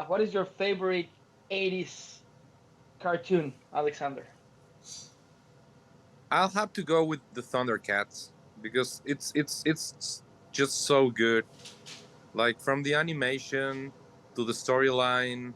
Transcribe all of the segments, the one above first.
What is your favorite 80s cartoon, Alexander? I'll have to go with the Thundercats because it's just so good. Like from the animation to the storyline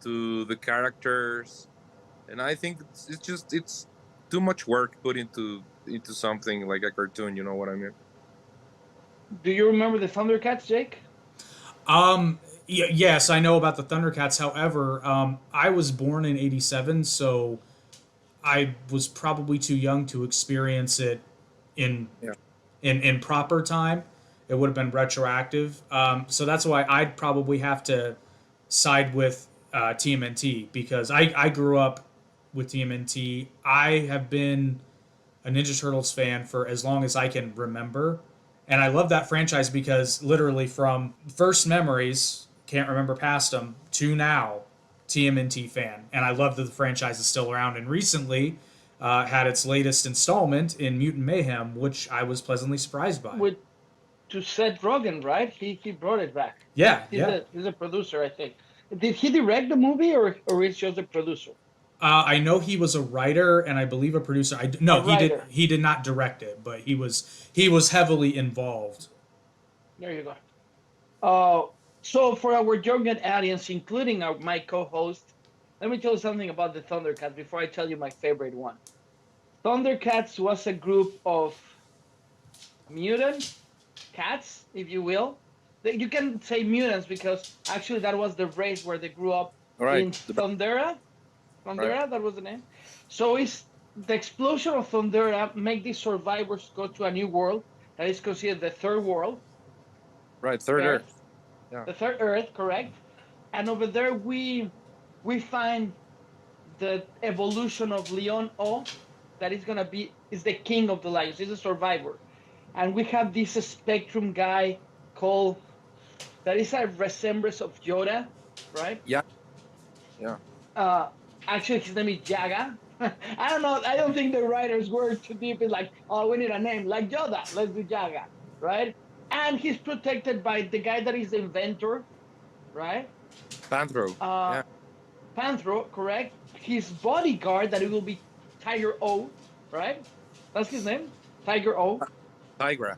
to the characters, and I think it's too much work put into something like a cartoon. You know what I mean? Do you remember the Thundercats, Jake? Yes, I know about the Thundercats. However, I was born in '87, so I was probably too young to experience it in Yeah. in proper time. It would have been retroactive. So that's why I'd probably have to side with TMNT because I grew up with TMNT. I have been a Ninja Turtles fan for as long as I can remember. And I love that franchise because literally from first memories, can't remember past them, to now, TMNT fan. And I love that the franchise is still around. And recently had its latest installment in Mutant Mayhem, which I was pleasantly surprised by. With to Seth Rogen, right? He brought it back. Yeah, He's yeah. a producer, I think. Did he direct the movie or is just a producer? I know he was a writer and I believe a producer. A No, he did. writer. He did not direct it, but he was heavily involved. There you go. Uh, so for our younger audience, including my co-host, let me tell you something about the Thundercats before I tell you my favorite one. Thundercats was a group of mutant cats, if you will. You can say mutants because actually that was the race where they grew up All right. in The Thundera. right. Thundera, that was the name. So it's the explosion of Thundera make these survivors go to a new world that is considered the third world, Right. Third Earth, Earth. Yeah. the third Earth, correct? And over there we find the evolution of Leon O, that is gonna be is the king of the lions. He's a survivor, and we have this spectrum guy called that is a resemblance of Yoda, right? Yeah. Yeah. Uh, Actually, his name is Jaga. I don't know. I don't think the writers were too deep. It's like, oh, we need a name like Yoda. Let's do Jaga, right? And he's protected by the guy that is the inventor, right? Panthro. Uh, Yeah. Panthro, correct? His bodyguard that it will be Tiger O, right? That's his name, Tiger O. Tigra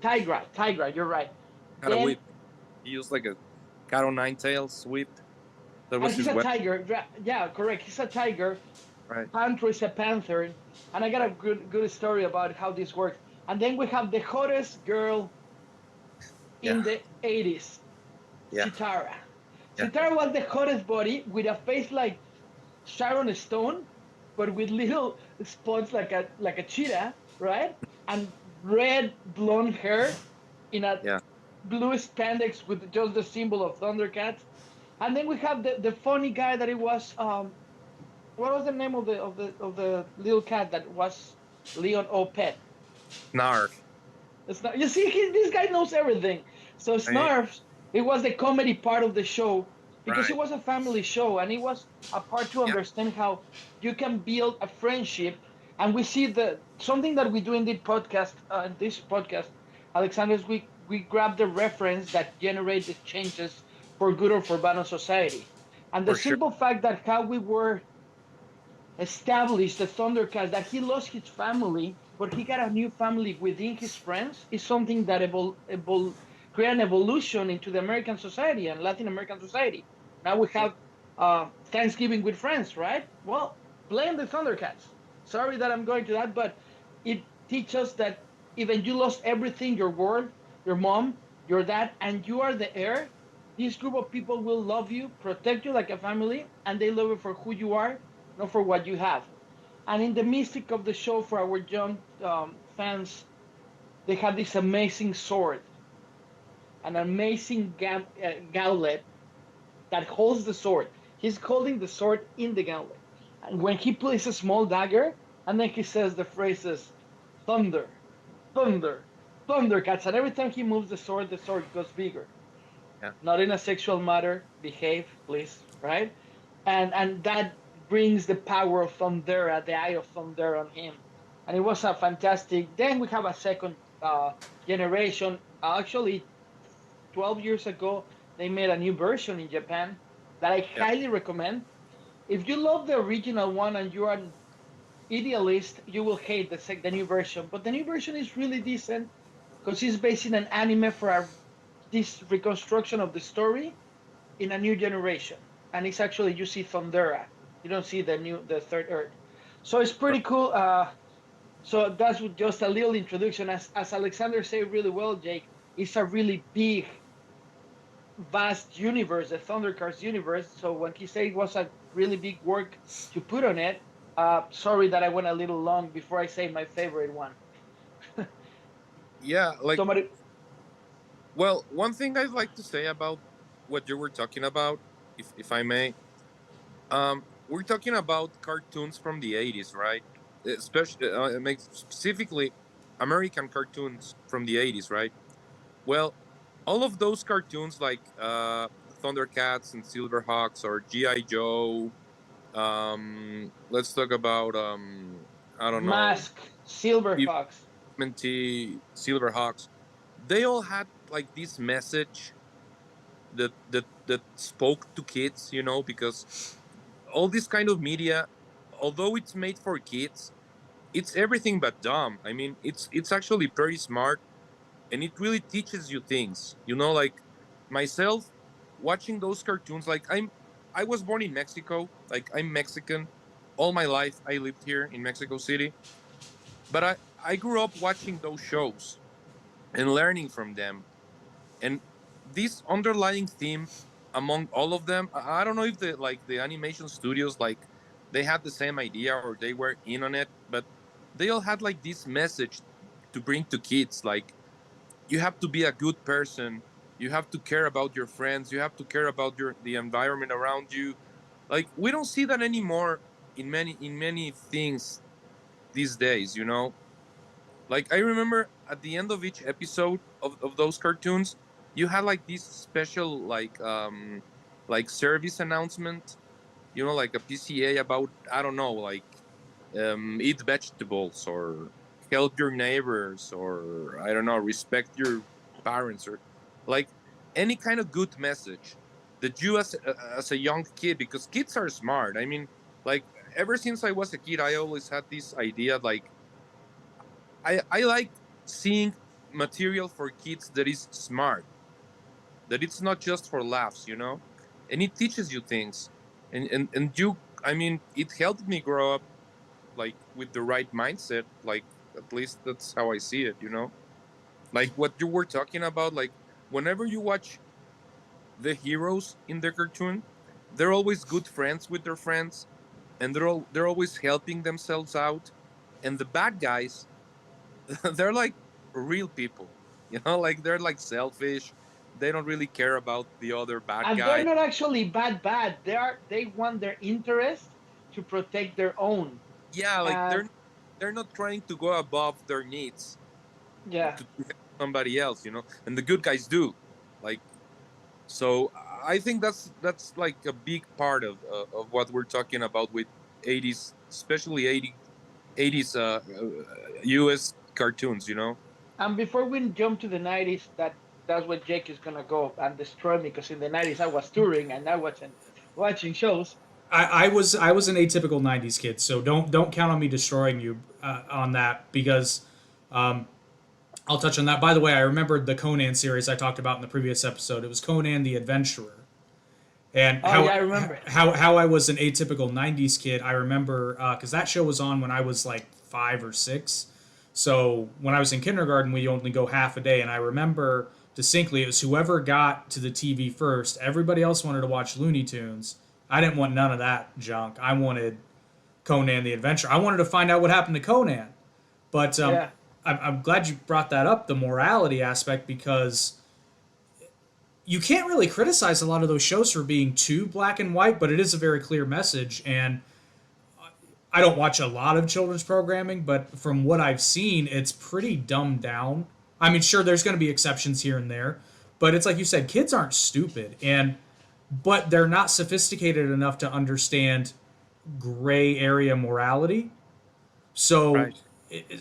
Tigra. You're right. had a Then, whip. He used like a cat o' nine tails whip. That and was he's his a weapon. tiger. Yeah, correct. He's a tiger. Right. Panther is a panther, and I got a good story about how this works. And then we have the hottest girl Yeah. in the 80s, Yeah. Chitara. Yeah. Chitara was the hottest body with a face like Sharon Stone, but with little spots like a cheetah, right? And red blonde hair in a Yeah. blue spandex with just the symbol of Thundercats. And then we have the funny guy that it was what was the name of the little cat that was Leon O pet? Snarf. It's not, you see, this guy knows everything. So I, Snarfs, it was the comedy part of the show because it right. was a family show and it was a part to Yeah. understand how you can build a friendship. And we see the something that we do in this podcast, Alexander, is we grab the reference that generate the changes for good or for bad in society. And the For sure. simple fact that how we were established the Thundercats, that he lost his family, but he got a new family within his friends, is something that create an evolution into the American society and Latin American society. Now we have Thanksgiving with friends, right? Well, blame the Thundercats. Sorry that I'm going to that, but it teaches us that even you lost everything, your world, your mom, your dad, and you are the heir, this group of people will love you, protect you like a family, and they love you for who you are, not for what you have. And in the mystic of the show, for our young fans, they have this amazing sword, an amazing gauntlet that holds the sword. He's holding the sword in the gauntlet. And when he plays a small dagger, and then he says the phrases, thunder, thunder, thundercats. And every time he moves the sword goes bigger. Yeah. Not in a sexual matter, behave, please, right? And that brings the power of Thundera, the eye of Thunder on him. And it was a fantastic. Then we have a second generation. Actually, 12 years ago, they made a new version in Japan that I Yeah. highly recommend. If you love the original one and you are an idealist, you will hate the new version. But the new version is really decent because it's based in an anime for this reconstruction of the story in a new generation, and it's actually you see Thundera. You don't see the third Earth, so it's pretty cool. So that's just a little introduction. As Alexander said really well, Jake, it's a really big, vast universe, the Thundercats universe. So when he said it was a really big work to put on it, sorry that I went a little long before I say my favorite one. Yeah, like, Somebody, well, one thing I'd like to say about what you were talking about, if I may, we're talking about cartoons from the 80s, right? Especially, specifically American cartoons from the 80s, right? Well, all of those cartoons like Thundercats and Silverhawks or GI Joe. Let's talk about I don't know, Mask, Silverhawks. T, Silverhawks. They all had like this message that spoke to kids, you know, because all this kind of media, although it's made for kids, it's everything but dumb. I mean, it's actually pretty smart, and it really teaches you things. You know, like myself watching those cartoons. Like I was born in Mexico. Like I'm Mexican. All my life I lived here in Mexico City. But I grew up watching those shows and learning from them. And this underlying theme among all of them, I don't know if the animation studios like they had the same idea or they were in on it, but they all had like this message to bring to kids, like you have to be a good person, you have to care about your friends, you have to care about the environment around you. Like we don't see that anymore in many things these days, you know. Like I remember at the end of each episode of those cartoons, you had like this special like service announcement, you know, like a PCA about, I don't know, like eat vegetables or help your neighbors or I don't know, respect your parents or like any kind of good message that you as a young kid, because kids are smart. I mean, like ever since I was a kid, I always had this idea like I like seeing material for kids that is smart, that it's not just for laughs, you know, and it teaches you things, and you, I mean, it helped me grow up like with the right mindset. Like at least that's how I see it, you know. Like what you were talking about, like whenever you watch the heroes in the cartoon, they're always good friends with their friends, and they're always helping themselves out, and the bad guys they're like real people, you know, like they're like selfish, they don't really care about the other bad And they're guy. not actually bad. They want their interest to protect their own. Yeah, like And they're not trying to go above their needs yeah, to help somebody else, you know, and the good guys do. Like, so I think that's like a big part of what we're talking about with 80s, especially 80s US cartoons, you know. and before we jump to the 90s, that's where Jake is gonna go and destroy me because in the 90s I was touring and I wasn't watching shows. I was an atypical '90s kid, so don't count on me destroying you on that because I'll touch on that. By the way, I remembered the Conan series I talked about in the previous episode. It was Conan the Adventurer, and Oh yeah, I remember. how I was an atypical '90s kid. I remember because that show was on when I was like 5 or 6. So when I was in kindergarten, we only go half a day, and I remember distinctly it was whoever got to the TV first. Everybody else wanted to watch Looney Tunes. I didn't want none of that junk. I wanted Conan the Adventurer. I wanted to find out what happened to Conan. But Yeah, I'm glad you brought that up, the morality aspect, because you can't really criticize a lot of those shows for being too black and white, but it is a very clear message. And I don't watch a lot of children's programming, but from what I've seen, it's pretty dumbed down. I mean, sure, there's going to be exceptions here and there, but it's like you said, kids aren't stupid, and but they're not sophisticated enough to understand gray area morality. So, Right.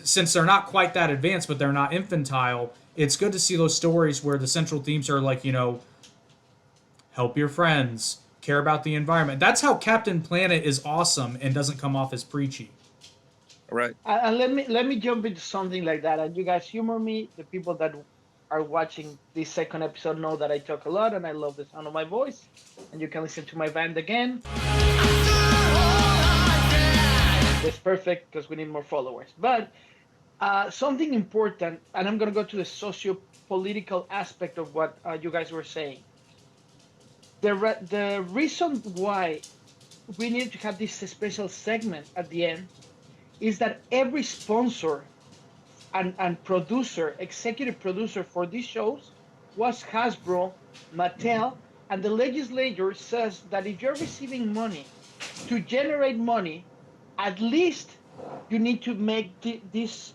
since they're not quite that advanced, but they're not infantile, it's good to see those stories where the central themes are like, help your friends, care about the environment. That's how Captain Planet is awesome and doesn't come off as preachy. Right. And let me jump into something like that, and you guys humor me. The people that are watching this second episode know that I talk a lot, and I love the sound of my voice. And you can listen to my band again. It's perfect because we need more followers. But something important, and I'm gonna go to the socio-political aspect of what you guys were saying. The reason why we need to have this special segment at the end is that every sponsor and producer, executive producer for these shows was Hasbro, Mattel, and the legislature says that if you're receiving money to generate money, at least you need to make this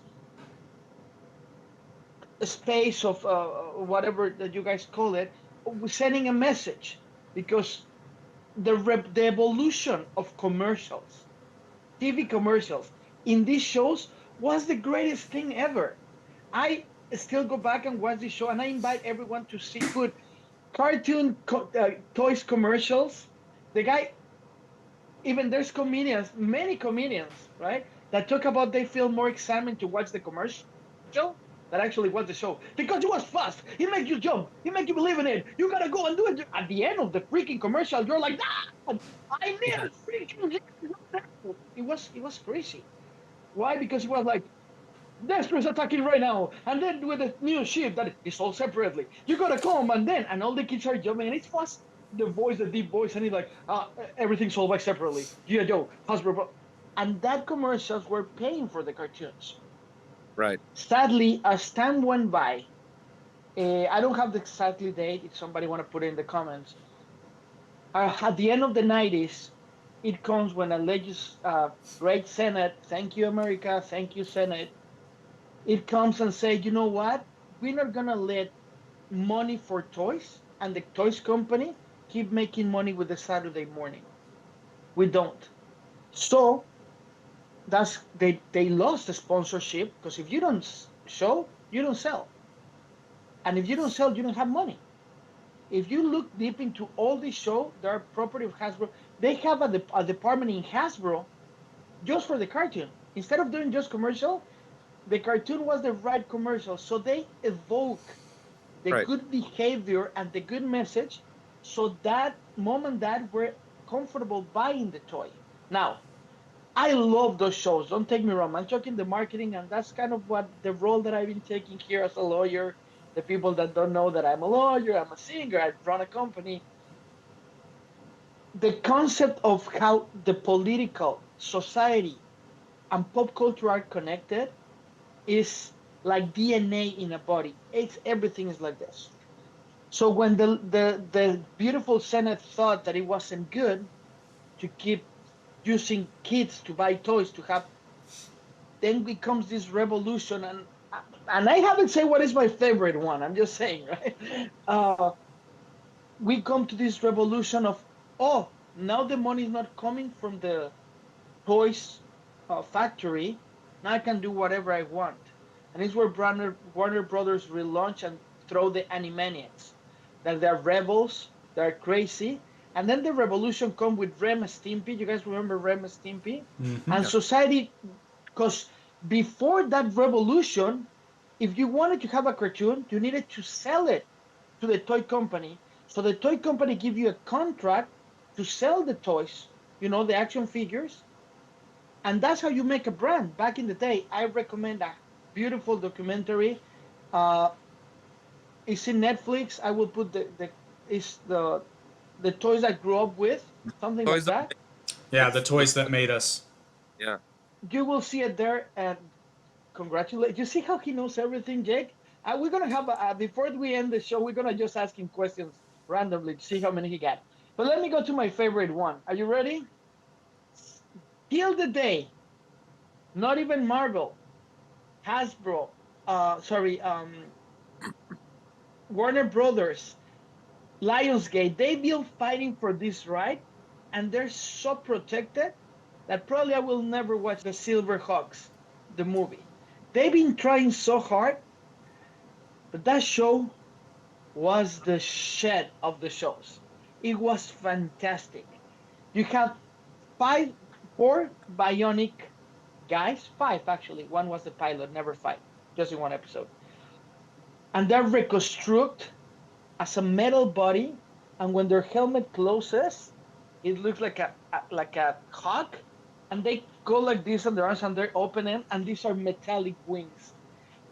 space of whatever that you guys call it, sending a message, because the evolution of commercials, TV commercials in these shows was the greatest thing ever. I still go back and watch this show, and I invite everyone to see good cartoon toys commercials. The guy, even there's comedians, many comedians, right, that talk about they feel more excitement to watch the commercial that actually watch the show because it was fast. It makes you jump. It makes you believe in it. You gotta go and do it. At the end of the freaking commercial, you're like, ah, I need a freaking. It was crazy. Why? Because it was like, Destro is attacking right now, and then with the new ship that is sold separately, you gotta come, and all the kids are jumping, and it was the voice, the deep voice, and he's like, everything's sold by separately. Yeah, Joe, Hasbro, and that commercials were paying for the cartoons. Right. Sadly, as time went by, I don't have the exactly date. If somebody want to put it in the comments, at the end of the 90s, it comes when a great Senate, thank you America, thank you Senate, it comes and say, you know what? We're not gonna let money for toys and the toys company keep making money with the Saturday morning. We don't. So they lost the sponsorship, because if you don't show, you don't sell, and if you don't sell, you don't have money. If you look deep into all these shows, they are property of Hasbro. They have a department in Hasbro just for the cartoon. Instead of doing just commercial, the cartoon was the right commercial. So they evoke the Right. good behavior and the good message, so that mom and dad were comfortable buying the toy. Now, I love those shows. Don't take me wrong. I'm talking the marketing, and that's kind of what the role that I've been taking here as a lawyer. The people that don't know that I'm a lawyer, I'm a singer, I run a company. The concept of how the political, society, and pop culture are connected is like DNA in a body. Everything is like this. So when the beautiful Senate thought that it wasn't good to keep using kids to buy toys to have, then becomes this revolution, and I haven't said what is my favorite one. I'm just saying, right? We come to this revolution of, oh, now the money is not coming from the toys factory. Now I can do whatever I want, and it's where Warner Brothers relaunch and throw the Animaniacs, that they're rebels, they're crazy. And then the revolution come with Rem and Stimpy. You guys remember Rem and Stimpy? Mm-hmm. And society, because before that revolution, if you wanted to have a cartoon, you needed to sell it to the toy company. So the toy company give you a contract to sell the toys, the action figures. And that's how you make a brand. Back in the day, I recommend a beautiful documentary. It's in Netflix. I will put the toys I grew up with, something like Toys that. Yeah, the toys that made us. Yeah. You will see it there, and congratulate. You see how he knows everything, Jake? We're gonna have before we end the show, we're gonna just ask him questions randomly to see how many he got. But let me go to my favorite one. Are you ready? Till the day, not even Marvel, Hasbro, Warner Brothers, Lionsgate, they've been fighting for this right, and they're so protected that probably I will never watch the Silverhawks, the movie. They've been trying so hard, but that show was the shit of the shows. It was fantastic. You have four bionic guys, five actually. One was the pilot, never five, just in one episode. And they're reconstruct as a metal body, and when their helmet closes, it looks like a hawk, and they go like this on their arms, and they're opening, and these are metallic wings.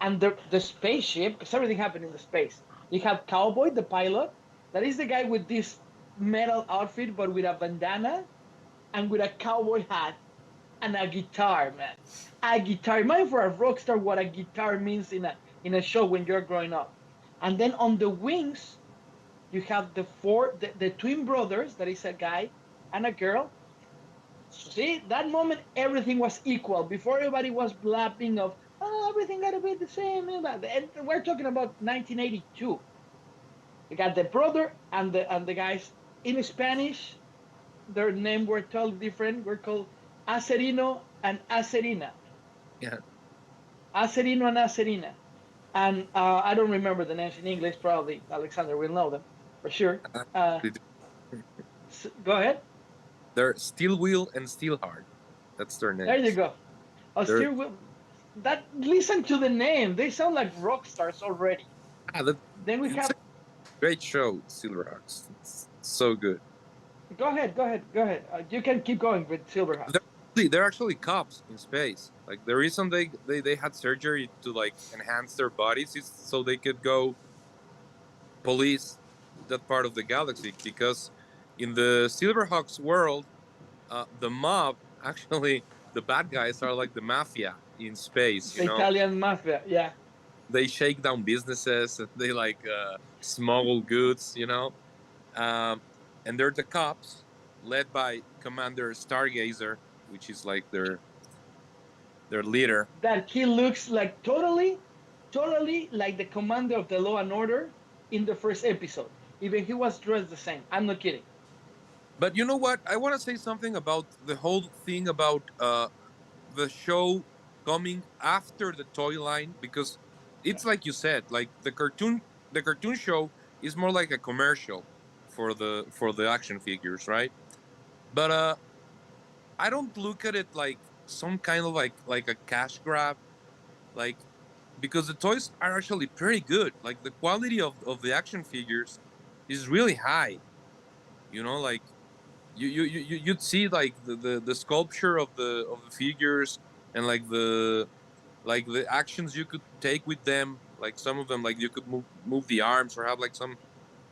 And the spaceship, because everything happened in the space. You have Cowboy, the pilot, that is the guy with this metal outfit, but with a bandana and with a cowboy hat and a guitar, man. A guitar. Imagine for a rock star what a guitar means in a show when you're growing up. And then on the wings, you have the twin brothers, that is a guy and a girl. See, that moment everything was equal. Before everybody was blabbing of, oh, everything gotta be the same. And we're talking about 1982. You got the brother and the guys in Spanish. Their name were totally different. We're called Acerino and Acerina. Yeah. Acerino and Acerina. And I don't remember the names in English. Probably Alexander will know them for sure. They do. Go ahead. They're Steel Wheel and Steelheart. That's their name. There you go. Oh, They're- still, that listen to the name. They sound like rock stars already. Then we It's have. Great show, Silverhawks. It's so good. Go ahead. You can keep going with Silverhawk. They're actually cops in space. Like the reason they had surgery to like enhance their bodies is so they could go police that part of the galaxy, because in the Silverhawks world, the mob actually, the bad guys are like the mafia in space. The Italian mafia, yeah. They shake down businesses. They like smuggle goods. And they're the cops, led by Commander Stargazer, which is like their leader. That he looks like totally like the commander of the Law and Order in the first episode. Even he was dressed the same. I'm not kidding. But you know what? I want to say something about the whole thing about the show coming after the toy line, because it's like you said, like the cartoon show is more like a commercial for the action figures, right? But I don't look at it like some kind of like a cash grab, like, because the toys are actually pretty good. Like the quality of the action figures is really high. Like you'd see like the sculpture of the figures, and like the actions you could take with them. Like some of them, like you could move the arms or have like some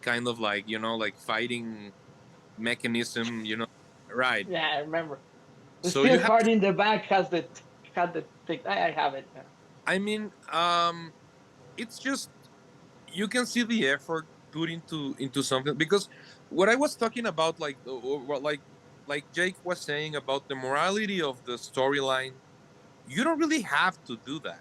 kind of like like fighting mechanism. Right? Yeah, I remember. The So steel you have card in the back had the thing. I have it. I mean, it's just you can see the effort put into something, because what I was talking about, like what like Jake was saying about the morality of the storyline, you don't really have to do that.